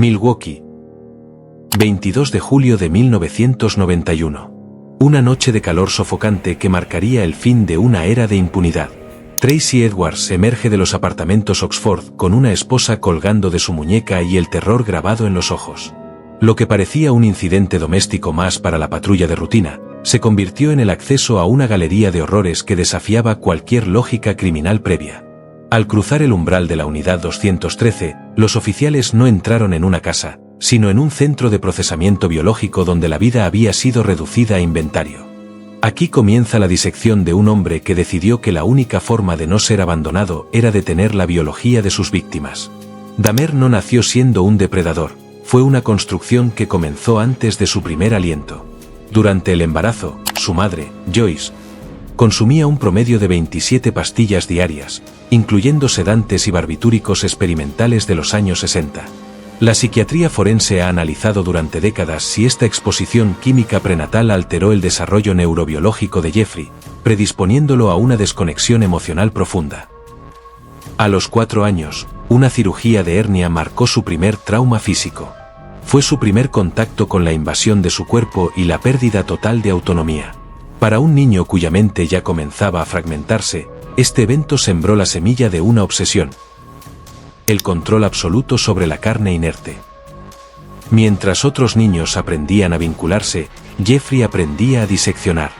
Milwaukee. 22 de julio de 1991. Una noche de calor sofocante que marcaría el fin de una era de impunidad. Tracy Edwards emerge de los apartamentos Oxford con una esposa colgando de su muñeca y el terror grabado en los ojos. Lo que parecía un incidente doméstico más para la patrulla de rutina, se convirtió en el acceso a una galería de horrores que desafiaba cualquier lógica criminal previa. Al cruzar el umbral de la unidad 213, los oficiales no entraron en una casa, sino en un centro de procesamiento biológico donde la vida había sido reducida a inventario. Aquí comienza la disección de un hombre que decidió que la única forma de no ser abandonado era detener la biología de sus víctimas. Dahmer no nació siendo un depredador, fue una construcción que comenzó antes de su primer aliento. Durante el embarazo, su madre, Joyce, consumía un promedio de 27 pastillas diarias, incluyendo sedantes y barbitúricos experimentales de los años 60. La psiquiatría forense ha analizado durante décadas si esta exposición química prenatal alteró el desarrollo neurobiológico de Jeffrey, predisponiéndolo a una desconexión emocional profunda. A los 4 años, una cirugía de hernia marcó su primer trauma físico. Fue su primer contacto con la invasión de su cuerpo y la pérdida total de autonomía. Para un niño cuya mente ya comenzaba a fragmentarse, este evento sembró la semilla de una obsesión: el control absoluto sobre la carne inerte. Mientras otros niños aprendían a vincularse, Jeffrey aprendía a diseccionar.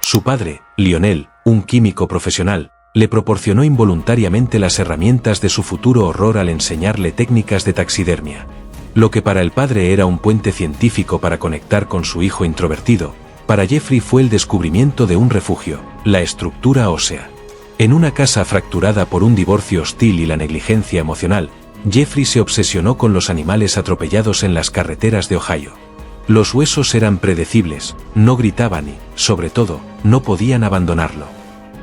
Su padre, Lionel, un químico profesional, le proporcionó involuntariamente las herramientas de su futuro horror al enseñarle técnicas de taxidermia. Lo que para el padre era un puente científico para conectar con su hijo introvertido, para Jeffrey fue el descubrimiento de un refugio, la estructura ósea. En una casa fracturada por un divorcio hostil y la negligencia emocional, Jeffrey se obsesionó con los animales atropellados en las carreteras de Ohio. Los huesos eran predecibles, no gritaban y, sobre todo, no podían abandonarlo.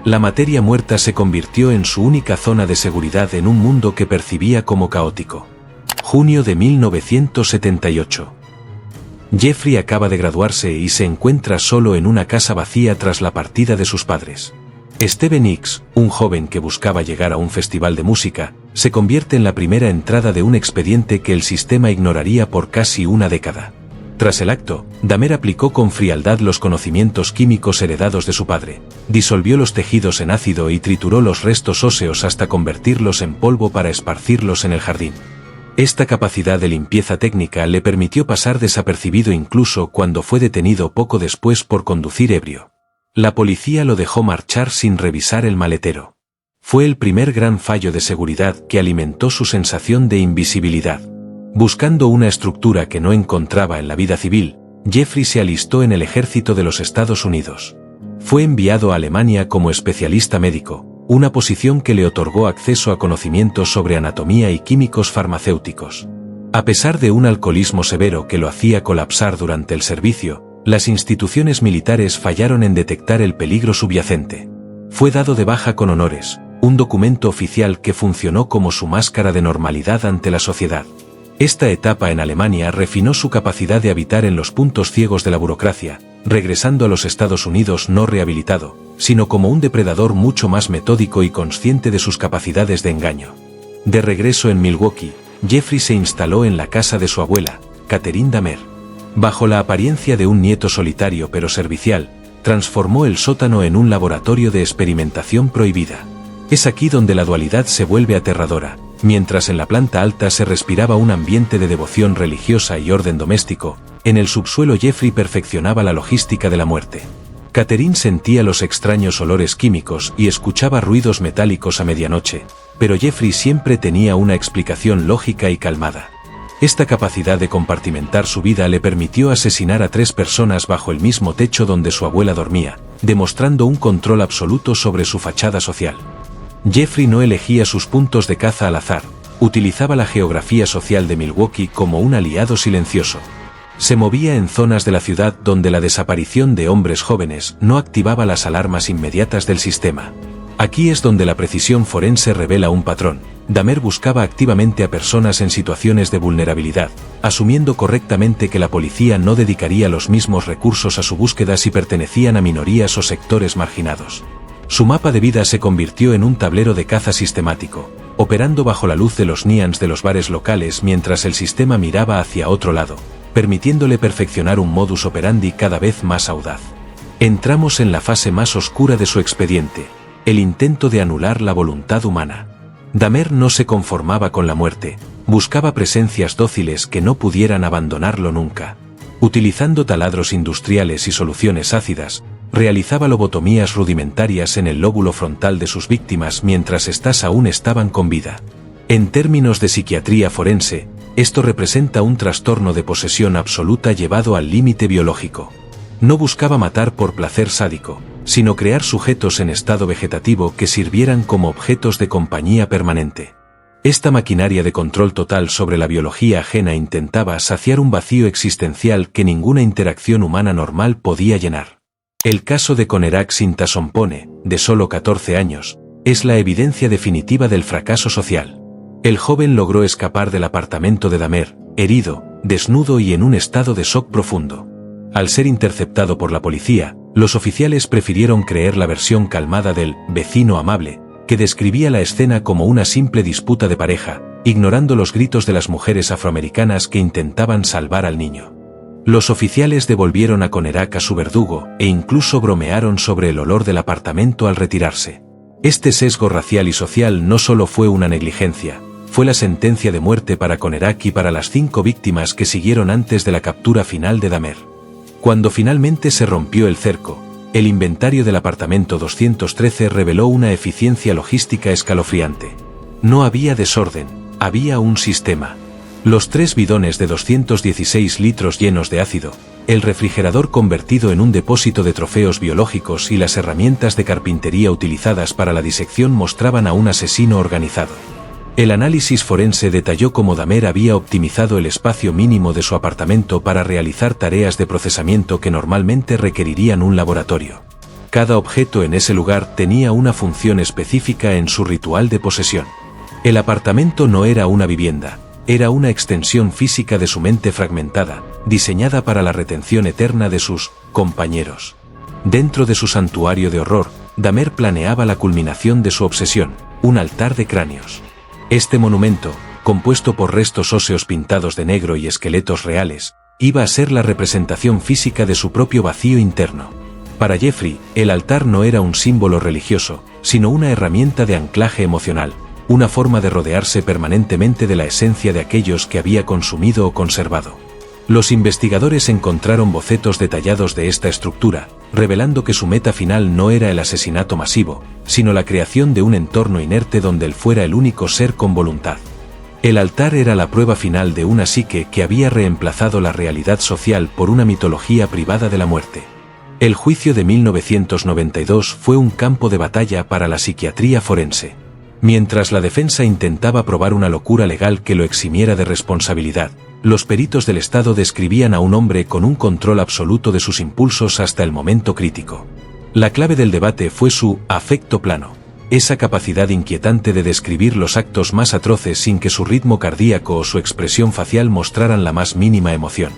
La materia muerta se convirtió en su única zona de seguridad en un mundo que percibía como caótico. Junio de 1978. Jeffrey acaba de graduarse y se encuentra solo en una casa vacía tras la partida de sus padres. Steven Hicks, un joven que buscaba llegar a un festival de música, se convierte en la primera entrada de un expediente que el sistema ignoraría por casi una década. Tras el acto, Dahmer aplicó con frialdad los conocimientos químicos heredados de su padre, disolvió los tejidos en ácido y trituró los restos óseos hasta convertirlos en polvo para esparcirlos en el jardín. Esta capacidad de limpieza técnica le permitió pasar desapercibido incluso cuando fue detenido poco después por conducir ebrio. La policía lo dejó marchar sin revisar el maletero. Fue el primer gran fallo de seguridad que alimentó su sensación de invisibilidad. Buscando una estructura que no encontraba en la vida civil, Jeffrey se alistó en el ejército de los Estados Unidos. Fue enviado a Alemania como especialista médico, una posición que le otorgó acceso a conocimientos sobre anatomía y químicos farmacéuticos. A pesar de un alcoholismo severo que lo hacía colapsar durante el servicio, las instituciones militares fallaron en detectar el peligro subyacente. Fue dado de baja con honores, un documento oficial que funcionó como su máscara de normalidad ante la sociedad. Esta etapa en Alemania refinó su capacidad de habitar en los puntos ciegos de la burocracia, regresando a los Estados Unidos no rehabilitado, sino como un depredador mucho más metódico y consciente de sus capacidades de engaño. De regreso en Milwaukee, Jeffrey se instaló en la casa de su abuela, Catherine Dahmer. Bajo la apariencia de un nieto solitario pero servicial, transformó el sótano en un laboratorio de experimentación prohibida. Es aquí donde la dualidad se vuelve aterradora. Mientras en la planta alta se respiraba un ambiente de devoción religiosa y orden doméstico, en el subsuelo Jeffrey perfeccionaba la logística de la muerte. Catherine sentía los extraños olores químicos y escuchaba ruidos metálicos a medianoche, pero Jeffrey siempre tenía una explicación lógica y calmada. Esta capacidad de compartimentar su vida le permitió asesinar a 3 personas bajo el mismo techo donde su abuela dormía, demostrando un control absoluto sobre su fachada social. Jeffrey no elegía sus puntos de caza al azar, utilizaba la geografía social de Milwaukee como un aliado silencioso. Se movía en zonas de la ciudad donde la desaparición de hombres jóvenes no activaba las alarmas inmediatas del sistema. Aquí es donde la precisión forense revela un patrón. Dahmer buscaba activamente a personas en situaciones de vulnerabilidad, asumiendo correctamente que la policía no dedicaría los mismos recursos a su búsqueda si pertenecían a minorías o sectores marginados. Su mapa de vida se convirtió en un tablero de caza sistemático. operando bajo la luz de los neons de los bares locales mientras el sistema miraba hacia otro lado, permitiéndole perfeccionar un modus operandi cada vez más audaz. Entramos en la fase más oscura de su expediente, el intento de anular la voluntad humana. Dahmer no se conformaba con la muerte, buscaba presencias dóciles que no pudieran abandonarlo nunca. Utilizando taladros industriales y soluciones ácidas, realizaba lobotomías rudimentarias en el lóbulo frontal de sus víctimas mientras éstas aún estaban con vida. En términos de psiquiatría forense, esto representa un trastorno de posesión absoluta llevado al límite biológico. No buscaba matar por placer sádico, sino crear sujetos en estado vegetativo que sirvieran como objetos de compañía permanente. Esta maquinaria de control total sobre la biología ajena intentaba saciar un vacío existencial que ninguna interacción humana normal podía llenar. El caso de Conerak Sintasompone, de solo 14 años, es la evidencia definitiva del fracaso social. El joven logró escapar del apartamento de Dahmer, herido, desnudo y en un estado de shock profundo. Al ser interceptado por la policía, los oficiales prefirieron creer la versión calmada del vecino amable, que describía la escena como una simple disputa de pareja, ignorando los gritos de las mujeres afroamericanas que intentaban salvar al niño. Los oficiales devolvieron a Conerak a su verdugo e incluso bromearon sobre el olor del apartamento al retirarse. Este sesgo racial y social no solo fue una negligencia, fue la sentencia de muerte para Conerak y para las 5 víctimas que siguieron antes de la captura final de Dahmer. Cuando finalmente se rompió el cerco, el inventario del apartamento 213 reveló una eficiencia logística escalofriante. No había desorden, había un sistema. Los 3 bidones de 216 litros llenos de ácido, el refrigerador convertido en un depósito de trofeos biológicos y las herramientas de carpintería utilizadas para la disección mostraban a un asesino organizado. El análisis forense detalló cómo Dahmer había optimizado el espacio mínimo de su apartamento para realizar tareas de procesamiento que normalmente requerirían un laboratorio. Cada objeto en ese lugar tenía una función específica en su ritual de posesión. El apartamento no era una vivienda, era una extensión física de su mente fragmentada, diseñada para la retención eterna de sus compañeros. Dentro de su santuario de horror, Dahmer planeaba la culminación de su obsesión, un altar de cráneos. Este monumento, compuesto por restos óseos pintados de negro y esqueletos reales, iba a ser la representación física de su propio vacío interno. Para Jeffrey, el altar no era un símbolo religioso, sino una herramienta de anclaje emocional, una forma de rodearse permanentemente de la esencia de aquellos que había consumido o conservado. Los investigadores encontraron bocetos detallados de esta estructura, revelando que su meta final no era el asesinato masivo, sino la creación de un entorno inerte donde él fuera el único ser con voluntad. El altar era la prueba final de una psique que había reemplazado la realidad social por una mitología privada de la muerte. El juicio de 1992 fue un campo de batalla para la psiquiatría forense. Mientras la defensa intentaba probar una locura legal que lo eximiera de responsabilidad, los peritos del Estado describían a un hombre con un control absoluto de sus impulsos hasta el momento crítico. La clave del debate fue su afecto plano, esa capacidad inquietante de describir los actos más atroces sin que su ritmo cardíaco o su expresión facial mostraran la más mínima emoción.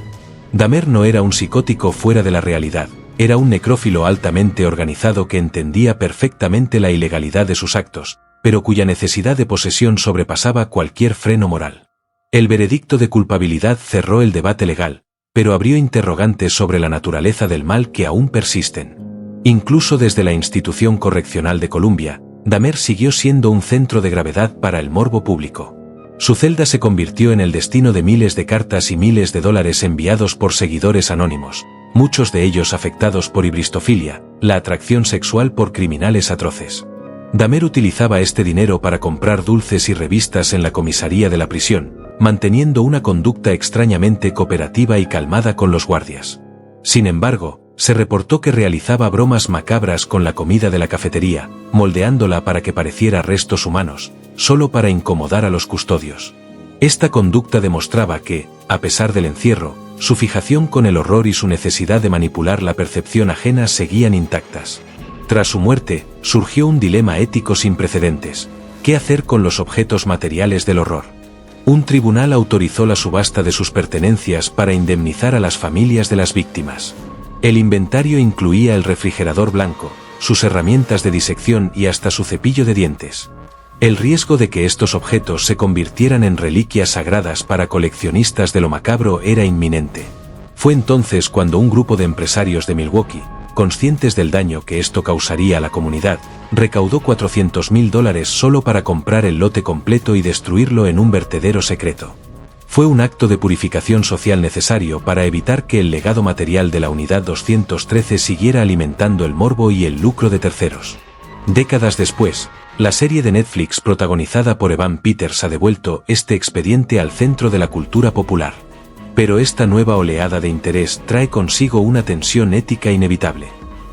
Dahmer no era un psicótico fuera de la realidad, era un necrófilo altamente organizado que entendía perfectamente la ilegalidad de sus actos, pero cuya necesidad de posesión sobrepasaba cualquier freno moral. El veredicto de culpabilidad cerró el debate legal, pero abrió interrogantes sobre la naturaleza del mal que aún persisten. Incluso desde la institución correccional de Columbia, Dahmer siguió siendo un centro de gravedad para el morbo público. Su celda se convirtió en el destino de miles de cartas y miles de dólares enviados por seguidores anónimos, muchos de ellos afectados por hibristofilia, la atracción sexual por criminales atroces. Dahmer utilizaba este dinero para comprar dulces y revistas en la comisaría de la prisión, manteniendo una conducta extrañamente cooperativa y calmada con los guardias. Sin embargo, se reportó que realizaba bromas macabras con la comida de la cafetería, moldeándola para que pareciera restos humanos, solo para incomodar a los custodios. Esta conducta demostraba que, a pesar del encierro, su fijación con el horror y su necesidad de manipular la percepción ajena seguían intactas. Tras su muerte, surgió un dilema ético sin precedentes: ¿qué hacer con los objetos materiales del horror? Un tribunal autorizó la subasta de sus pertenencias para indemnizar a las familias de las víctimas. El inventario incluía el refrigerador blanco, sus herramientas de disección y hasta su cepillo de dientes. El riesgo de que estos objetos se convirtieran en reliquias sagradas para coleccionistas de lo macabro era inminente. Fue entonces cuando un grupo de empresarios de Milwaukee, conscientes del daño que esto causaría a la comunidad, recaudó $400,000 solo para comprar el lote completo y destruirlo en un vertedero secreto. Fue un acto de purificación social necesario para evitar que el legado material de la Unidad 213 siguiera alimentando el morbo y el lucro de terceros. Décadas después, la serie de Netflix protagonizada por Evan Peters ha devuelto este expediente al centro de la cultura popular. Pero esta nueva oleada de interés trae consigo una tensión ética inevitable.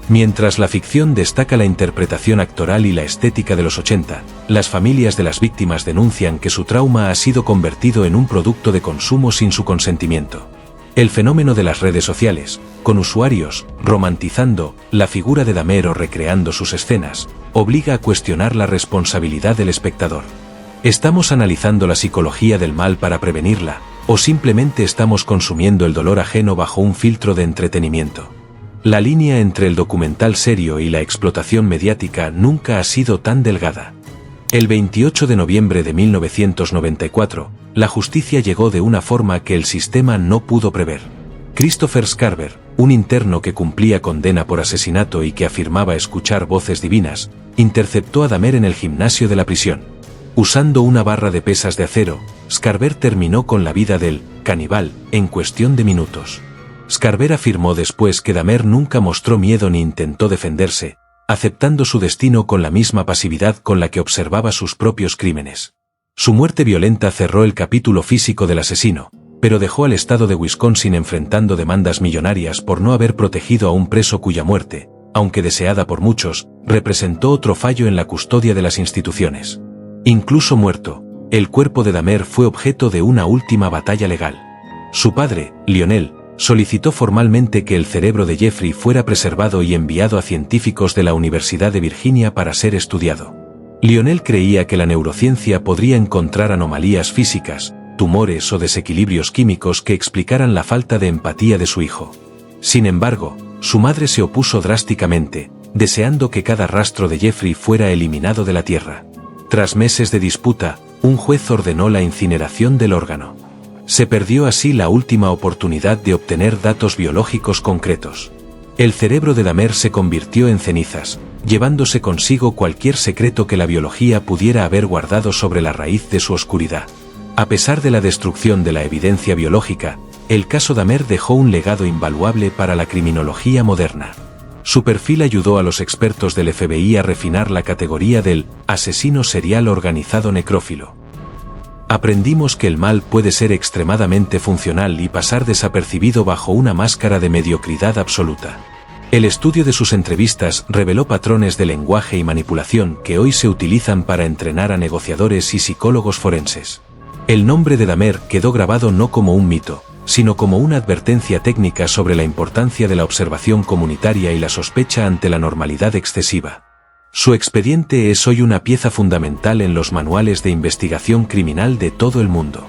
Mientras la ficción destaca la interpretación actoral y la estética de los 80, las familias de las víctimas denuncian que su trauma ha sido convertido en un producto de consumo sin su consentimiento. El fenómeno de las redes sociales, con usuarios romantizando la figura de Dahmer o recreando sus escenas, obliga a cuestionar la responsabilidad del espectador. ¿Estamos analizando la psicología del mal para prevenirla, o simplemente estamos consumiendo el dolor ajeno bajo un filtro de entretenimiento? La línea entre el documental serio y la explotación mediática nunca ha sido tan delgada. El 28 de noviembre de 1994, la justicia llegó de una forma que el sistema no pudo prever. Christopher Scarver, un interno que cumplía condena por asesinato y que afirmaba escuchar voces divinas, interceptó a Dahmer en el gimnasio de la prisión. Usando una barra de pesas de acero, Scarver terminó con la vida del caníbal en cuestión de minutos. Scarver afirmó después que Dahmer nunca mostró miedo ni intentó defenderse, aceptando su destino con la misma pasividad con la que observaba sus propios crímenes. Su muerte violenta cerró el capítulo físico del asesino, pero dejó al estado de Wisconsin enfrentando demandas millonarias por no haber protegido a un preso cuya muerte, aunque deseada por muchos, representó otro fallo en la custodia de las instituciones. Incluso muerto, el cuerpo de Dahmer fue objeto de una última batalla legal. Su padre, Lionel, solicitó formalmente que el cerebro de Jeffrey fuera preservado y enviado a científicos de la Universidad de Virginia para ser estudiado. Lionel creía que la neurociencia podría encontrar anomalías físicas, tumores o desequilibrios químicos que explicaran la falta de empatía de su hijo. Sin embargo, su madre se opuso drásticamente, deseando que cada rastro de Jeffrey fuera eliminado de la tierra. Tras meses de disputa, un juez ordenó la incineración del órgano. Se perdió así la última oportunidad de obtener datos biológicos concretos. El cerebro de Dahmer se convirtió en cenizas, llevándose consigo cualquier secreto que la biología pudiera haber guardado sobre la raíz de su oscuridad. A pesar de la destrucción de la evidencia biológica, el caso Dahmer dejó un legado invaluable para la criminología moderna. Su perfil ayudó a los expertos del FBI a refinar la categoría del asesino serial organizado necrófilo. Aprendimos que el mal puede ser extremadamente funcional y pasar desapercibido bajo una máscara de mediocridad absoluta. El estudio de sus entrevistas reveló patrones de lenguaje y manipulación que hoy se utilizan para entrenar a negociadores y psicólogos forenses. El nombre de Dahmer quedó grabado no como un mito, sino como una advertencia técnica sobre la importancia de la observación comunitaria y la sospecha ante la normalidad excesiva. Su expediente es hoy una pieza fundamental en los manuales de investigación criminal de todo el mundo.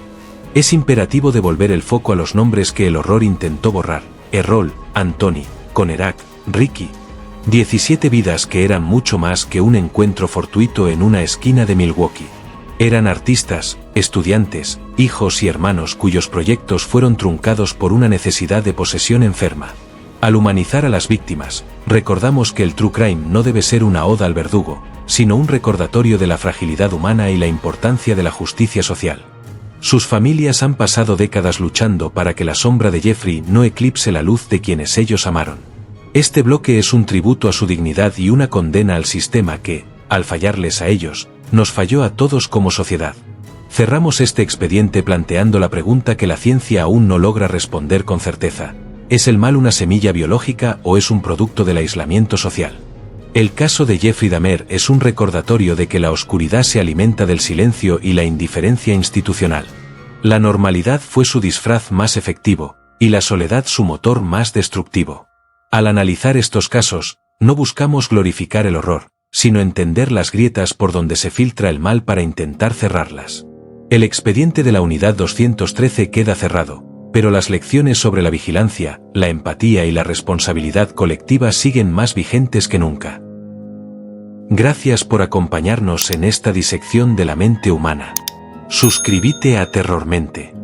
Es imperativo devolver el foco a los nombres que el horror intentó borrar: Errol, Anthony, Conerak, Ricky. 17 vidas que eran mucho más que un encuentro fortuito en una esquina de Milwaukee. Eran artistas, estudiantes, hijos y hermanos cuyos proyectos fueron truncados por una necesidad de posesión enferma. Al humanizar a las víctimas, recordamos que el true crime no debe ser una oda al verdugo, sino un recordatorio de la fragilidad humana y la importancia de la justicia social. Sus familias han pasado décadas luchando para que la sombra de Jeffrey no eclipse la luz de quienes ellos amaron. Este bloque es un tributo a su dignidad y una condena al sistema que, al fallarles a ellos, nos falló a todos como sociedad. Cerramos este expediente planteando la pregunta que la ciencia aún no logra responder con certeza: ¿es el mal una semilla biológica o es un producto del aislamiento social? El caso de Jeffrey Dahmer es un recordatorio de que la oscuridad se alimenta del silencio y la indiferencia institucional. La normalidad fue su disfraz más efectivo, y la soledad su motor más destructivo. Al analizar estos casos, no buscamos glorificar el horror, sino entender las grietas por donde se filtra el mal para intentar cerrarlas. El expediente de la Unidad 213 queda cerrado, pero las lecciones sobre la vigilancia, la empatía y la responsabilidad colectiva siguen más vigentes que nunca. Gracias por acompañarnos en esta disección de la mente humana. Suscríbete a Terrormente.